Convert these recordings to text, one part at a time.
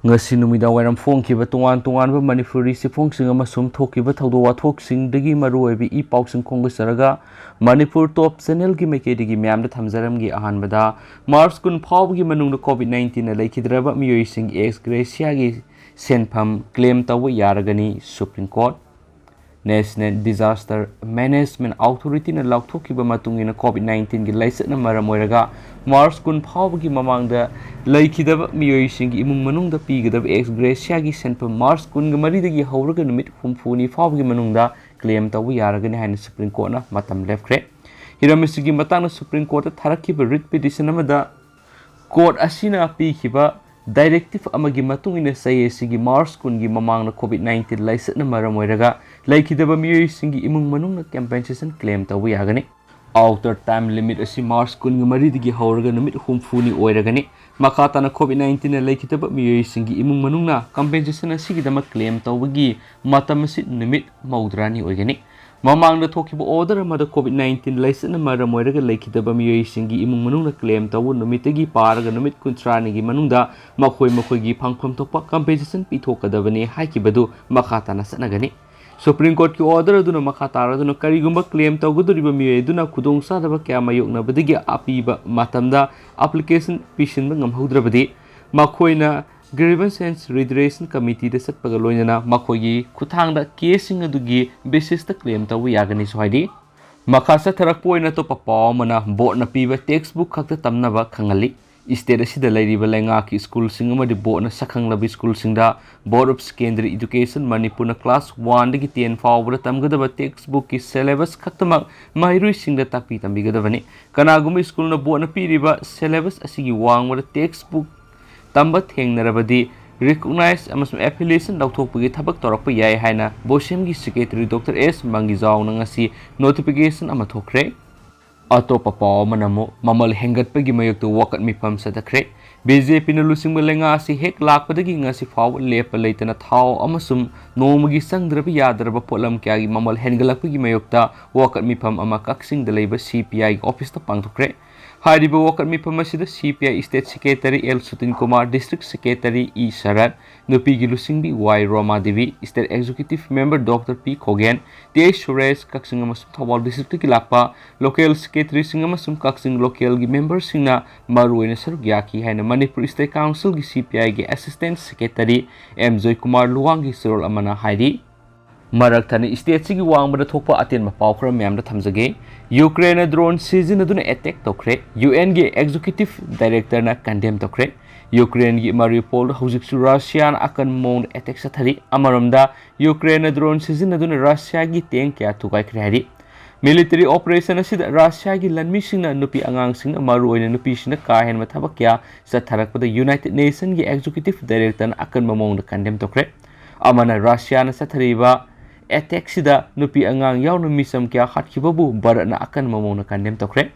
ngasi numida wairam phongkiba tongan Manipuri sifongsin amasum thokiba thawdo wathoksingdagi maruoibi I pausing khongasaraga Manipur top channel gi makedigi myamda thamjaramgi ahanbada March kun phawgi manungda COVID-19 na laikhidraba miyoising ex gracia gi senpham claim taw yaragani Supreme Court National Disaster Management Authority na lauthokiba matungina COVID-19 gi laisatna maramoiraga March kun phawgi mamangda laikhidaba miyoising imung manungda pigadaba ex gracia gi senpham March kun ga maridagi hawraga numit humfuni phawgi manungda claim taw yaragani haina Supreme Court na matam lefkhre hiramisi matang Supreme Court tharakhiba writ petition amada court asina pikhiba directive amagi matungina sayesigi March kun gi mamangna COVID-19 laisatna maramoiraga laikhidaba miyoising imung manungna compensation claim taw yagani outer time limit asi March kun ga maridagi hawraga numit humfuni oiragani makatana COVID-19 na laikhidaba miyoising imung manungna compensation asigidama claim tawgi matamasi numit maudrani oigani mamangda thokiba order amada COVID-19 laisatna maramoiraga laikhidaba miyoising imung manungna claim taw numitagi paraga numit kuntrani gi manungda makhoi gi phangpham thokpa compensation pithokadabani haikibadu makatana sanagani Supreme Court ki order aduna makhatara aduna karigumba claim tawguduriba miyoy aduna khudong sadaba kya mayoknabadigi apiba matamda application pishinba ngamhaudrabadi makhoina Grievance and Redressal Committee da satpaga loinana makhoigi khuthangda casing adugi basis ta claim taw yagani soidi makhasa tharakpo oina to papaw mana board na piba textbook khakta tamnaba khangali state asida lairiba lenga ki school sing amadi board na sakhanglabi school singda Board of Secondary Education Manipur na class 1 dagi 10 fawbra tamgadaba textbook ki syllabus khaktamak mairui singda takpi tambigadabani kanaguma school na board na piriba syllabus asigi wangwara textbook tamba thengnarabadi recognize amasum affiliation dauthokpagi thabak torakpa yai haina Bosemgi Secretary Dr. S. Mangizau na ngasi notification ama thokre atopa paw manamo mamal hengatpagi mayokto wakat mipam sadakre BJP na lusing malenga si hek lakpadagi ngasi faw lepa leitana thaw amasum nomagi sangdraba yadraba polam kyagi mamal hengalakpagi mayokta wakat mipam ama kaksing dalaiba CPI office ta pangthokre Hariba wakat mipam asida CPI State Secretary L. Sutin Kumar, District Secretary E. Sarat, Nupi Gilusingbi Y. Roma Devi, State Executive Member Dr. P. Kogan, T. Suresh Kaksing Amasum Thawal District Kilapa, Local Secretary Singamasum Kaksing Local Member Singna Maruina Sarugyaki, Haina Manipur State Council CPI Assistant Secretary M. Joy Kumar Luwangi Sirol Amana Haidi. Maraktani state sigi wangbada thokpa aten mapawkhra myamda thamjage Ukraine drone season aduna attack tokre UN ge executive director na condemn tokre Ukraine gi Mariupol hojiksu Russia akan mount attack sathari amaramda Ukraine drone season aduna Russia gi tank kya thukai khari military operation asida Russia gi lanmi singna nupi angang sing maru oina nupi sina ka hen mathaba kya satharakpada United Nation gi executive director na akan mamong na condemn tokre amana Russia na sathariba attack sida nupi angang yaw misam kya khatkibabu baratna akan mamona kandem tokre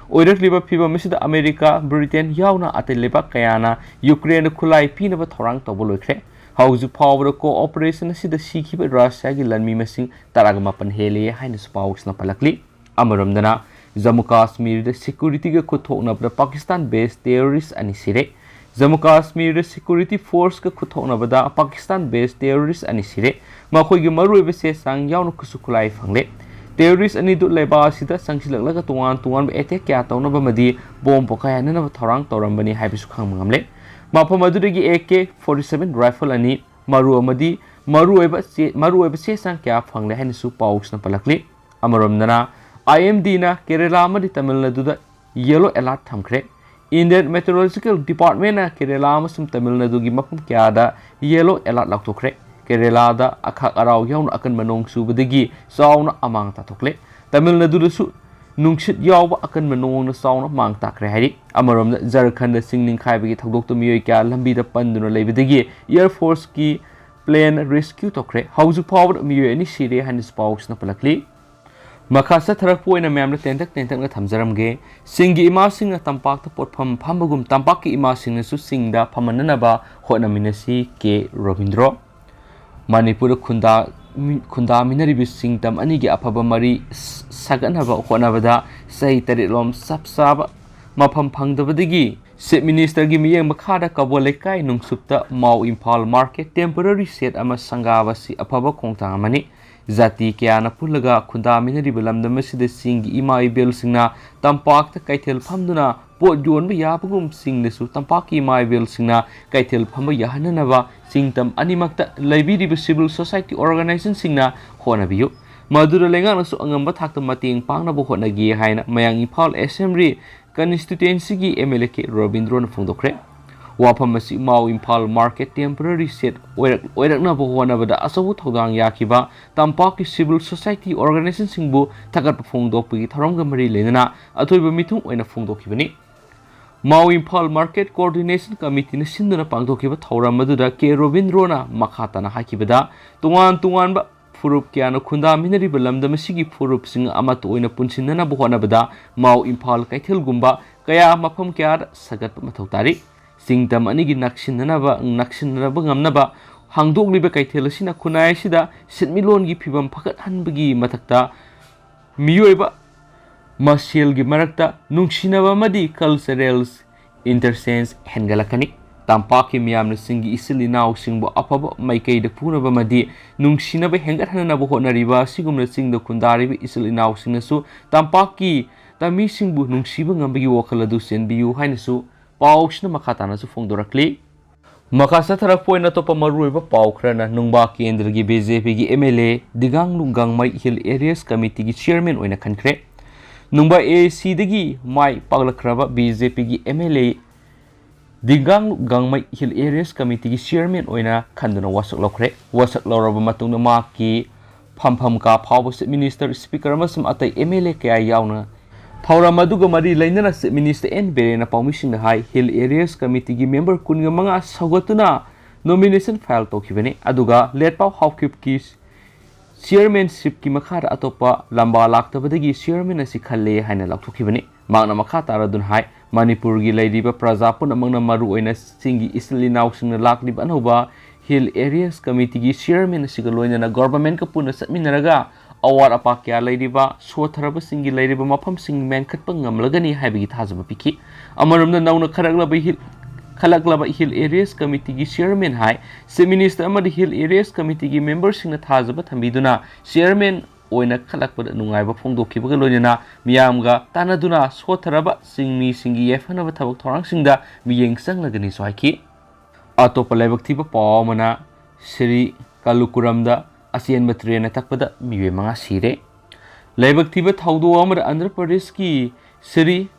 oirakliba phiba misida America Britain yawna ateleba kayana Ukraine khulai pinaba thorang toboloikre hauju power cooperation sida sikhiba Russia gi lanmi masing taragamapan hele haina spawks na palakli amaramdana Jammu Kashmir de security ga khuthokna Pakistan based terrorists ani sire Jammu Kashmir Security Force ka khuthokna bada Pakistan based terrorists ani sire makhoi gi maruiba se sang yawna kusukulai phangle terrorists ani du leba sida sangsilakla tungan attack kya tawna bamadi bomb pokaya nana thorang torambani haibisu khangmangamle mapam adudagi AK-47 rifle ani maru amadi maruiba se sang kya phangle hanisu paus na palakli amaramnana IMD na Kerala amadi Tamil Nadu da yellow alert thamkre Indian Meteorological Department na Kerala amasum Tamil Nadu gi mapum kya da yellow alert laktokre Kerala da akhak arau yawn akan manong subadagi sauna amang tatokle Tamil Nadu da su nungsit yawba akan manong na sauna mang takre hari amaram da Jharkhand da singning khaibagi thakdokto miyoy kya lambi da panduna leibadagi Air Force ki plane rescue tokre hauju power miyoy ani sire hanis pawks na palakli Makasa tharakpo ina myamna tentak na thamjaramge singi ima sing na tampak ta potpham phambagum tampak ki ima sing na su singda phamananaba honaminasi ke Robindro Manipur khunda minari sing tam ani gi aphaba mari saganaba honabada sai tarilom sapsaba mafam phangdabadagi Chief Minister gi miyeng makhada kabol lekai nungsupta mau Imphal market temporary set ama sangaba si afaba khongthang amani jati kyana pulaga khunda minari balamdam asida singi ima ibel singna tampak ta kaithel phamduna pot jonba yabagum singnesu tampaki ima ibel singna kaithel phamba yahananaba singtam animakta laibiri civil society organization singna honabiyu madura lengang nasu angamba thakta mating pangna bo honagi haina mayang Imphal assembly constituency gi MLA ke Robindron Fungdokre wafam masi mau Imphal market temporary set oirakna bo honabada asabu thodang yakiba tampaki civil society organization singbu thagat phungdokpi tharomga mari lenana athoiba mithung oina phungdokibani mau Imphal market coordination committee na sinduna pangdokkiba thauram maduda ke Robindrona makhatana hakibada tungan ba furup kyana khunda minari balamdam sigi furup sing amat oina punsinna bo honabada mau Imphal kaithel gumba kaya mafam kya sagat mathau tari singtam anigi naksinna ba ngamnaba hangdogliba kaithel sina khunai sida sitmilon gi phibam phakat hanbagi mathakta miyoiba masel gi marakta nungsinaba madi culturals intersense hengalakani tampaki miyamna singi isilinaw singbo afaba maikei de punaba madi nungsinaba hengat hanana bo honariba sigumna singda khundariba isilinaw singnasu tampaki tami singbu nungsiba ngambagi wakhaladu senbiyu hainasu pausna makhatana su fongdorakli makasa tharak poina topa maruiba paukrana nungba kendra gi BJP gi MLA digang lungang mai hill areas committee gi chairman oina khankre nungba AC dagi mai paglakraba BJP gi MLA Digang Gangmai Hill Areas Committee Chairman oina khanduna wasak lokre wasak loraba matungna ma ki pham ka phawba Minister Speaker amasum atai MLA kaya yauna thawra maduga mari lainana Minister N Berena Paumising hai Hill Areas Committee gi member kunga manga sagatuna nomination file tokhibani aduga letpaw hawkip ki chairmanship ki makhara atopa lamba laktabadagi chairman asi khalle haina lakthokibani magna makha taradun hai Manipur gi laidiba prajapun amangna maru oina singi islinaw singna lakliba anhoba Hill Areas Committee gi chairman asiga loinana government ka puna satminaraga awar apakya laidiba sotharaba singi laidiba mafam sing men khatpa ngamlagani haibigi thajaba piki amarumna nawna khalaklaba Hill Areas Committee gi chairman hai Chief Minister amadi Hill Areas Committee gi members singna thajaba thambiduna chairman oina khalakpada nungaiba phongdokkibaga loinana miyamga tanaduna sotharaba singi yefanaba thabak thorang singda miyeng sanglagani sohaiki atopa laibak thiba pawmana Sri Kalukuramda asian matrena takpada miwe manga sire laibak thiba thaudo amara Andhra Pradesh ki Sri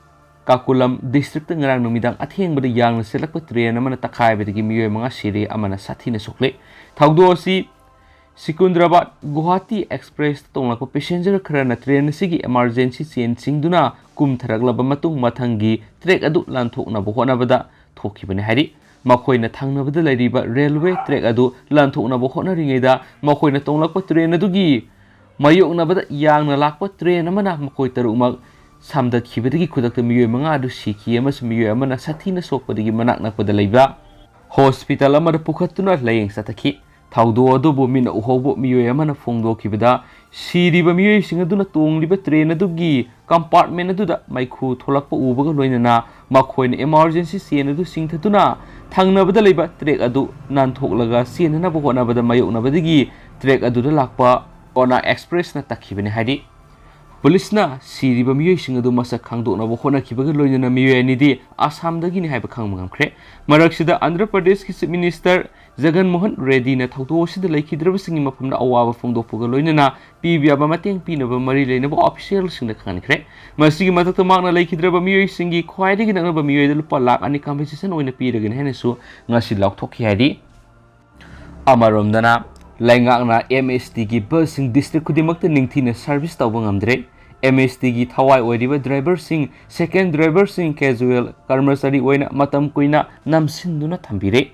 Kakulam district ngarang numidang athengbada yangna selakpa train amana takhaibadagi miwe manga sire amana sathina sokle thaudo si Secunderabad Guwahati Express tonglakpa passenger kharana train sigi emergency chain singduna kum tharaklaba matung mathangi track adu lanthokna bo honabada thokibani hari makoina thangnabada lairiba railway track adu lanthokna bo honaringeida makoina tonglakpa train adugi mayoknabada yangna lakpa train amana makoi tarukmak samdat khibadagi khudakta miyoy manga adu siki amas miyoy amana sathina sokpadagi manak nakpada leiba hospital amada pukhatuna layeng satakhi thaudo adubu mina uhobo miyoy amana phongdokibada siriba miyoy singaduna tongliba train adugi compartment aduda maikhu tholakpa ubaga loinana makhoina emergency scene adu singthatuna thangnabada leiba track adu nanthoklaga senana bo honabada mayoknabadagi track aduda lakpa Ona Express na takhibani hari Police na siriba miyoy singadu masak khangdokna bo honakibaga loinana miyoy anidi Assam dagi ni haiba khangmangamkhre maraksida Andhra Pradesh ki Chief Minister Jagan Mohan Reddy na thaudo sida laikhidraba singi mafamna awaba phongdokpuga loinana pibiaba mateng pinaba mari leinaba official singna khangkhre masigi matakta makna laikhidraba miyoy singi khwaidagi naknaba miyoy da lupa lakh ani compensation oina piragani henesu ngasi laukthokhi hari amaromdana Laingakna MST gi busing district kudimakta ningthina service tawba ngamdre MST gi thawai oiriba driver sing second driver sing casual कर्मचारी oina matam kuina namsinduna thambire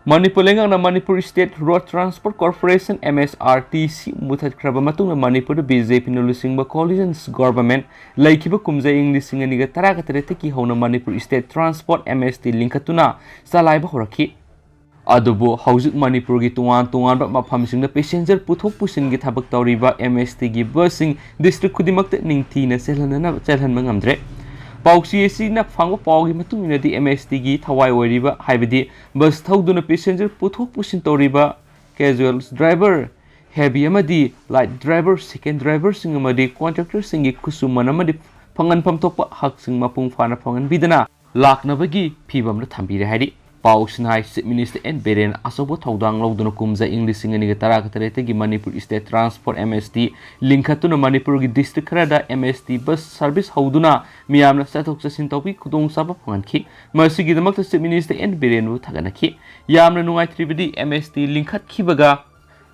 Manipur laingakna Manipur State Road Transport Corporation MSRTC muthatkraba matungna Manipur BJP nulusingba coalitions government laikhiba kumja inglising aniga taragatere ki hona Manipur State Transport MST linkatuna salaiba horakhi adubo haujuk Manipur gi tuan ba mafamsingna passenger puthok pusin gi thabak tawriba MST gi busing district kudimakta ningthina chelhanma ngamdre पाउसी असिना फंग पाउगी मतुंगिनदी MST गी थवाई ओइरिबा हाइबदी bus थौदुना passenger पुथोक पुसिन तौरिबा casual driver heavy अमदी light driver second driver सिंग अमदी कॉन्ट्रैक्टर सिंगी खुसुमन अमदी फंगनफम थोकपा हक सिंग मपुंग फाना फंगनबिदना लाखनबगी फिबम थंबिरे हाइदि पाउसनाइ चीफ मिनिस्टर एन बेरेन असोबो थौदांग लौदुना कुमजा इंग्लिश सिंगनी तरा कतरेते मणिपुर स्टेट ट्रांसपोर्ट MST लिंखतुना मणिपुर की डिस्ट्रिक्ट खरादा MST बस सर्विस हौदुना मियामना चथोक चसिन तौबी खुदोंग साबा फंगनखि मसिगिदमक चीफ मिनिस्टर एन बेरेन बु थगनखि यामना नुंगाइत्रिबदी MST लिंखतखिबगा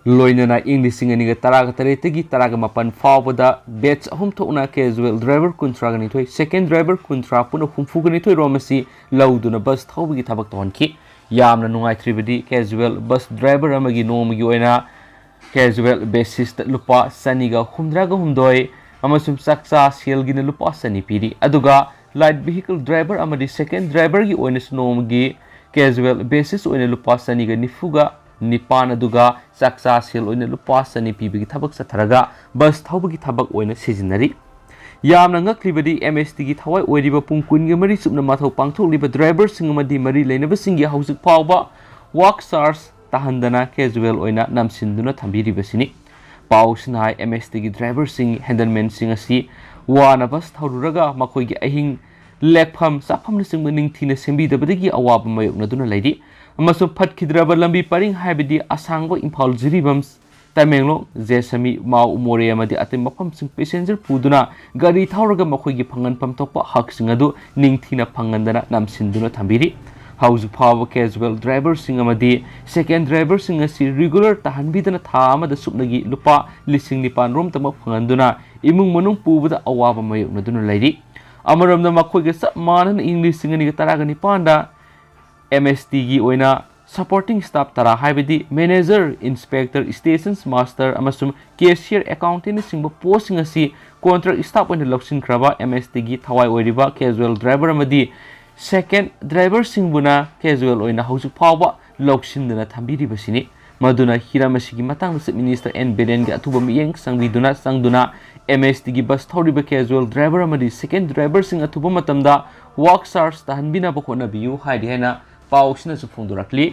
लोइनना इंग्लिश सिंगनी तरा कतरेते तराग मपन फावबदा बैच अहुम थोना कैजुअल ड्राइवर कुंथ्रागनिथोय सेकेंड ड्राइवर कुंथ्रा पुनो हुमफुगनिथोय रोमसी लौदुना बस थौबगी थबक तोनखि यामना नुंगाइत्रिबदी कैजुअल बस ड्राइवर अमगी नोमगी ओइना कैजुअल बेसिस लुपा सनीगा हुमद्रागा हुमदोय अमसुम सक्सा सेलगिना लुपा सनी पीरी अदुगा लाइट व्हीकल ड्राइवर अमदी सेकेंड ड्राइवर की ओइना नोमगी कैजुअल बेसिस ओइना लुपा सनीगा निफुगा निपान अदुगा सक्सा सेल ओइना लुपा सनी पीबगी थबक सथरगा बस थौबगी थबक ओइना सिजिनरी यामना ngakliबदी MST की थवाई ओइरिबा पुंग कुनगे मरी सुपना माथौ पांगथोकलिबा ड्राइवर सिंगमदी मरी लेनबा सिंगी हौजिक फावबा वर्क चार्ज ताहंदना कैजुअल ओइना नामसिनदुना थंबिरिबसिनी पाउसनाइ MST की ड्राइवर सिंग हैंडलमैन सिंग असि वाना बस थौरुरगा मखोइगी अहिंग लेखफम साफम सिंग निंगथिना सेंबिदबदगी अवाब मयोगनदुना लैदि अमसु फटखिद्रबा लंबी परिंग हाइबदी असांगबा इम्फाल जिरिबम तमेंगलों जेसमी माउ मोरे अमदी अते मफम सिंग पैसेंजर पुदुना गाड़ी थौरगा मखोइगी फंगनफम तोपा हक सिंग अदु निंगथिना फंगनदना नामसिनदुना थंबिरि हाउस फाव कैजुअल ड्राइवर सिंग अमदी सेकेंड ड्राइवर सिंग असि रेगुलर ताहनबिदना था अमदा सुपनगी लुपा लिसिंग निपान रोम तम फंगनदुना इमुंग मनुंग पुबदा अवाब मयोगनदुना लैरि अमरमदा मखोइगे सब मानन इंग्लिश सिंगनी तरागा निपानदा MST की ओइना सपोर्टिंग स्टाफ तरा हाइबदी मैनेजर इंस्पेक्टर स्टेशन मास्टर अमसुम कैशियर अकाउंटेंट सिंग पोस्टिंग असि कॉन्ट्रैक्ट स्टाफ ओइना लौसिनख्रबा MST की थवाई ओइरिबा कैजुअल ड्राइवर अमदी सेकेंड ड्राइवर सिंगबुना कैजुअल ओइना हौजिक फावबा लौसिनदना थंबिरिबसिनी मदुना हिरामसिगी मतंग चीफ मिनिस्टर एन बेरेन के अथुबा मियेंग संगदुना MST की बस थौरिबा कैजुअल ड्राइवर अमदी सेकेंड ड्राइवर सिंग अथुबा मतमदा वर्क चार्ज ताहनबिनाबा खोनाबियु हाइदि हैना पाउसनसु फोंदोरक्ली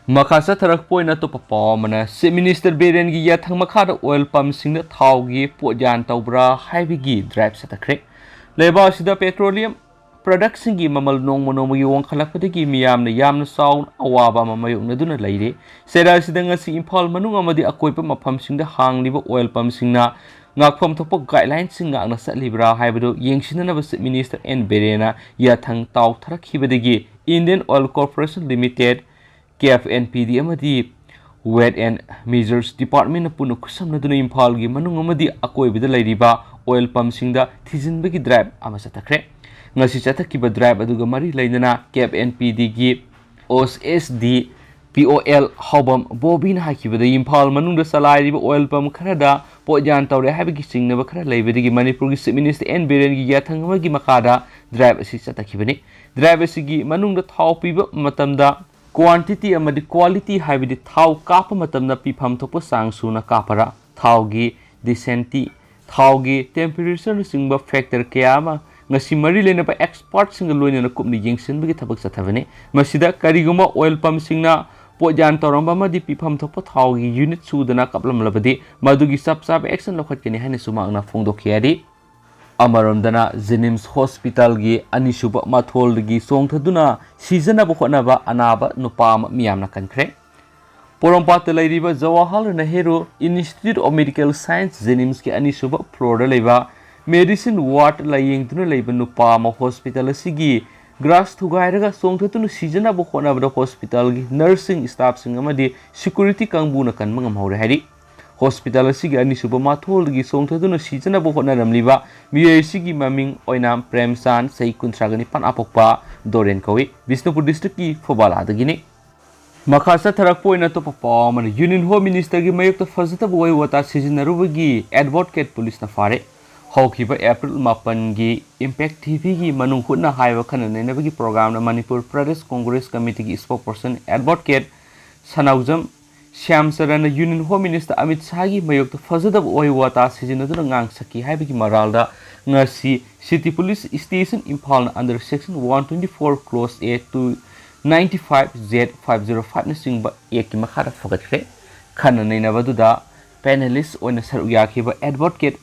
मखासा थरक पोइना तो पावमना चीफ मिनिस्टर बेरेन की याथंग मखादा ऑयल पंप सिंग थावगी पोजान तौब्रा हाइबिगी ड्राइव सतखरे लेबासिदा पेट्रोलियम प्रोडक्ट सिंगी ममल नोंमनोमगी वंखलकदगी मियामना यामना साउन अवाबा ममयोगनदुना लैरे सेरासिदा ngasi इम्फाल मनुंग अमदी अकोइपा मफम सिंग हांगलिबा ऑयल पंप सिंगना ngakpham thopa guideline singa angna satlibra haibadu yengsinana chief minister N बेरेना याथंग ताव थरखिबदगी Indian oil corporation limited KFNPD amadi weight and measures department पुन खुसमनदुना इम्फाल की मनुंग अमदी अकोइबदा लैरिबा ऑयल पंप सिंगदा थिजिनबगी ड्राइव अमा चतखरे ngasi चतखिबा ड्राइव अदुगा मरी लैनना KFNPD की OSD POL हौबम बोबिन हाकिबदा इम्फाल मनुंग सलाइरिबा ऑयल पंप खरदा पोजान तौरे हाबिगी सिंगनबा खरा लैबदगी मणिपुर की चीफ मिनिस्टर एन बेरेन की याथंग अमगी मखादा ड्राइव असि चतखिबनी ड्राइव असिगी मनुंग थाव पीबा मतमदा क्वांटिटी अमदी क्वालिटी हाइबदी थाव काप मतमदा पीफम थोप सांग सुना कापरा थावगी डिसेंटी थावगी टेम्परेचर सिंगबा फैक्टर कयामा ngasi mari lenaba expert singa loina kupni yengsinbagi thabak sathabane masida kariguma oil pump singna pojan toramba madi pifam thopa thawgi unit sudana kaplam labadi madugi sab action lokhatkeni haine sumangna phongdokhiyari amaramdana Jenims hospital gi anisuba mathol gi songthaduna season ba khonaba anaba nupam miyamna kankhre Porampata lairiba Jawaharlal Nehru Institute of Medical Science Jenims ki anisuba floor da leiba medicine ward layengtuna leiba nupa ma hospital asigi grass thugairaga songthatuna season ba khonaba hospital gi nursing staff sing amadi security kangbuna kanmangam hore hari hospital asigi anisuba mathol gi songthatuna season ba khonaramliba miyaisigi maming oinam premsan sei kuntragani pan apokpa doren kawi Bisnupur district ki phobala dagini Makasa tharak poina to papa man union home minister gi mayuk to fazata boy wata sizinarubagi advocate police na fare hawkiba April 8 gi impact TV gi manung khutna haiwa khana nenabagi program na Manipur Pradesh Congress Committee gi spokesperson advocate Sanaujam Shyam Saran Union Home Minister Amit Shahgi mayokta fazada oi wata sizinaduna ngang saki haibagi maralda ngasi City Police Station Impal under Section 124 Clause A to 95Z505 na singba eki makhara fogatkre khana nainabaduda panelist oina saru yakhiba advocate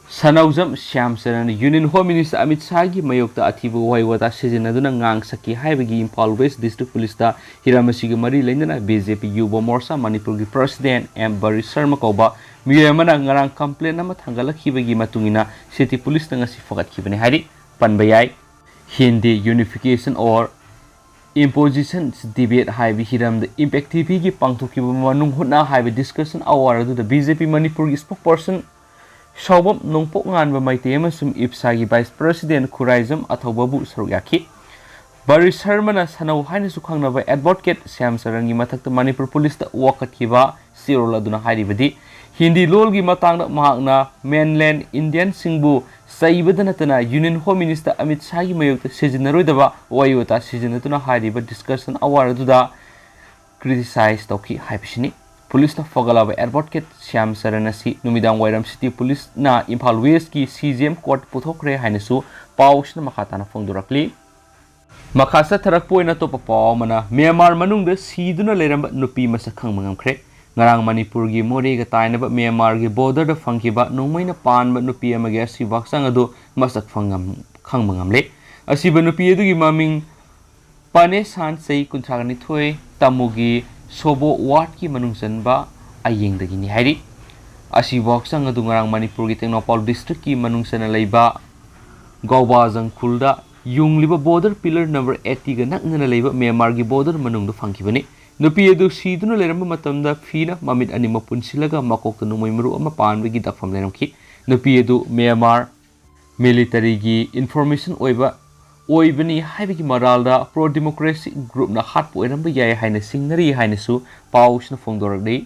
Sanauzam Shyam Saran Union Home Minister Amit Shahgi mayokta athibu wai wata sizinaduna ngang saki haibagi Impal West District Police da hiramasiga mari leinana BJP Yuva Morcha Manipur gi President Barish kauba miyamana ngarang complaint nama thangalakibagi matungina City Police na ngasi fogatkibani hari panbayai Hindi unification or imposition debate haibi hiram the impact TV gi pangthokiba manung hutna haibi discussion hour adu the BJP Manipur gi spokesperson Shawam Nongpok Nganba Maitema Sum Ipsagi Vice President Kuraizam Athobabu Saruyaki Barish Hermana Sanau Haini Sukangnava Advocate Shyam Sarangi Matak Manipur Police Wakat Kiva Sirola Duna Haidibadi Hindi Lolgi Matang Mahagna Mainland Indian Singbu Saibadanatana Union Home Minister Amit Shahgi Mayok Sijinaruidava Wayota Sijinatuna Haidiba discussion award Duda criticize Toki Haipishini Police na Fogalava Advocate Shyam Saranasi Numidang Wairam City Police na Impal West ki CGM Court Puthokre Hainesu Paush na Makatana Fongdurakli Makasa Tarakpo na Topa Pau mana Myanmar Manungda Siduna Leramba Nupi Masakhang Mangamkre Ngarang Manipur gi Mori ga Tainaba Myanmar gi border da Fangkiba Nungmaina Panba Nupi Amaga Si Waksang adu Masak Fangam Khang Mangamle Asiba Nupi adu gi maming Pane San Sei Kuntragani Thoi Tamugi Sobo Ward ki manungsan ba ayeng dagi ni hari asi waksang adu ngarang Manipur gi Tengnopal district ki manungsan laiba Gawba Jangkhulda yungliba border pillar number 80 ga nakna laiba Myanmar gi border manung do fangkibani nupi adu siduna leramba matamda fina mamit anima punsilaga makok tanu moimru ama panbe gi dakfam leramki nupi adu Myanmar military gi information oiba Oibani Haibiki Maralda Pro Democracy Group na Hatpo Enamba Yai Haina Singnari Hainesu Paush na Fongdoragdi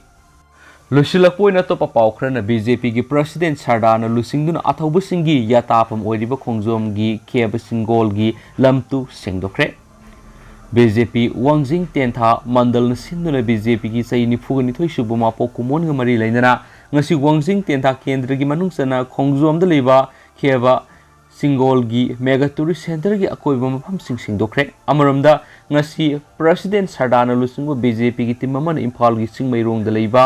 Lusilakpo na Topa Paukra na BJP gi President Sardana Lusingduna Ataubu Singi Yatapam Oidiba Kongzom gi Keba Singol gi Lamtu Sengdokre BJP Wangjing Tentha Mandal na Sinduna BJP gi Sayini Fugani Thoi Subuma Pokumon nga Mari Lainana ngasi Wangjing Tentha Kendra gi Manungsana Kongzom da Leba Keba Singol gi Mega Tourist Center gi akoiba mafam sing dokre amaramda ngasi President Sardana Lusingwa BJP gi timaman Impal gi Singmairong da leiba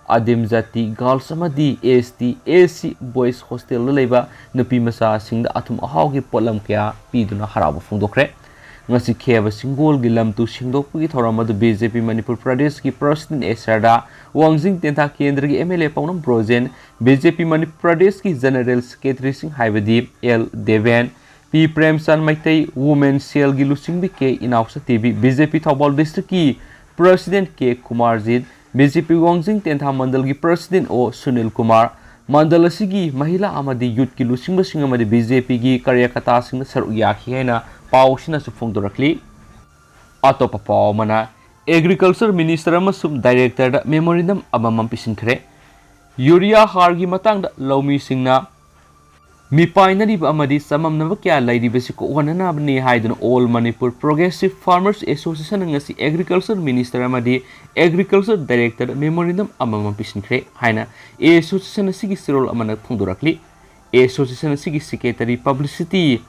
Adim Jati Girls amadi ST AC Boys Hostel la leiba nupi masa singda athum ahaw gi polam kya piduna haraba fungdokre ngasi kheba Singol gi lamtu singdokpu gi thoramadu BJP Manipur Pradesh gi President Esarda Wangjing Tentha Kendra gi MLA Paunam Brojen BJP Manipur Pradesh ki General Secretary Singh Haibadi L Deven P Premsan Maitai Women Cell gi Lusingbi ke Inausa TV BJP Thobal District ki President K Kumarjit BJP Wangjing Tentha Mandal gi President O Sunil Kumar Mandal asigi Mahila amadi Youth ki Lusingba sing amadi BJP gi Karyakata sing saru yakhi haina Paushina su Fongdorakli Atopa Pau mana Agriculture Minister amasum Director da Memorandum amamam pisinkhre Urea hargi matang da Laumi Singna Mipainari amadi samamnaba kya laidibasi ko wanana bani haidun All Manipur Progressive Farmers Association ngasi Agriculture Minister amadi Agriculture Director Memorandum amamam pisinkhre haina association sigi sirol amana phongdorakli association sigi secretary publicity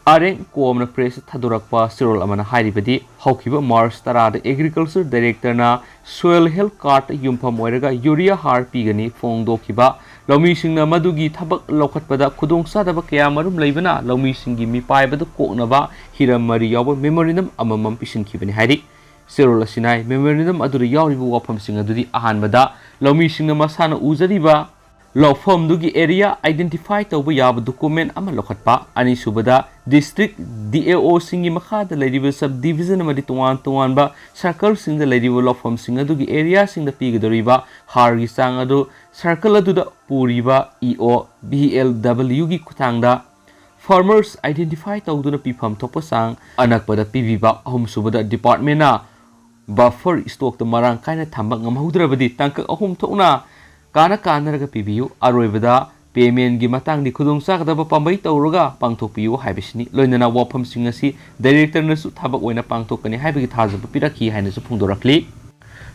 Areng Komna Press Tadurakpa Sirol Amana Hairibadi Haukiba Mars Tarada Agriculture Director na Soil Health Card Yumpam Moiraga Urea Har Pigani Fongdokiba Laumi Singna Madugi Tabak Lokatpada Kudong Sadaba Kayamarum Laibana Laumi Singi Mipai Badu Koknaba Hiram Mari Yawa Memorandum Amamam Pishin Kibani Hari Sirol Sinai Memorandum Aduri Yauribu Wapam Singa Dudi Ahan Bada Laumi Singna Masana Uzariba Law firm dugi area identify tauba yaba document ama lokatpa ani subada district DAO singi makhada ladiba subdivision amadi tuan ba circle sing the ladiba law firm singa dugi area sing the pigadoriba hargi sang adu circle adu da puriba EO BLW gi kutangda farmers identify tauduna pifam topo sang anakpada pibiba ahum subada department na buffer stock the marang kaina thamba ngamhaudrabadi tangka ahum thokna Kana raga pibiyu aroibada payment gi matang di khudong sakdaba pambai tawraga pangthokpiyu haibisni loinana wafam singasi director nasu thabak oina pangthokani haibagi thajaba pirakhi haina su phungdorakli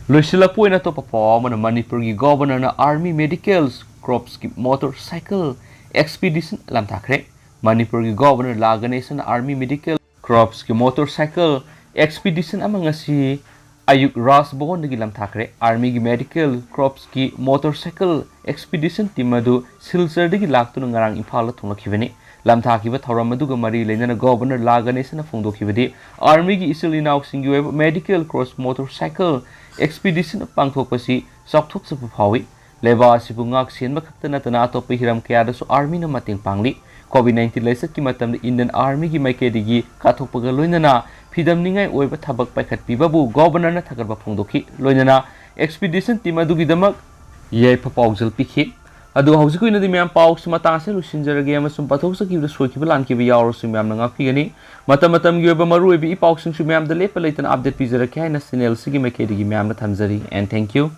Loisilakpoina to perform Manipur ki governor na army medical crops ki motorcycle expedition lamthakre. Manipur ki governor Laganesan army medical crops ki motorcycle expedition amang si ayuk ras bohon dagi lamthakre. Army ki medical crops ki motorcycle expedition timadu silsar dagi laktu ngarang impala thunglakibani. Lamthakibah thawramaduga mari leinana governor Laganesan phongdokhibadi army ki isilinaw singyu medical cross motorcycle expedition pangthokpasi chawthoksapu phawi leba asibu ngak sienba khaktana tana atop hiram kaya so army na mating pangli COVID-19 laisat ki matam Indian army ki maikedi kathokpaga loinana phidam ningai oiba thabak paikhat pibabu governor na thagarba phongdokhi loinana expedition team adu gidamak yai papaujal pikhi adu hausi ko inadi myam pauk suma ta se lusinjarage amasum pathok sakib da soikiba lankiba yauro sum myam na ngakigani matam gi oba maru ebi pauk sing sum myam da lepa leitan update pizara kai na channel sigi maikedi gi myam na thamjari and thank you.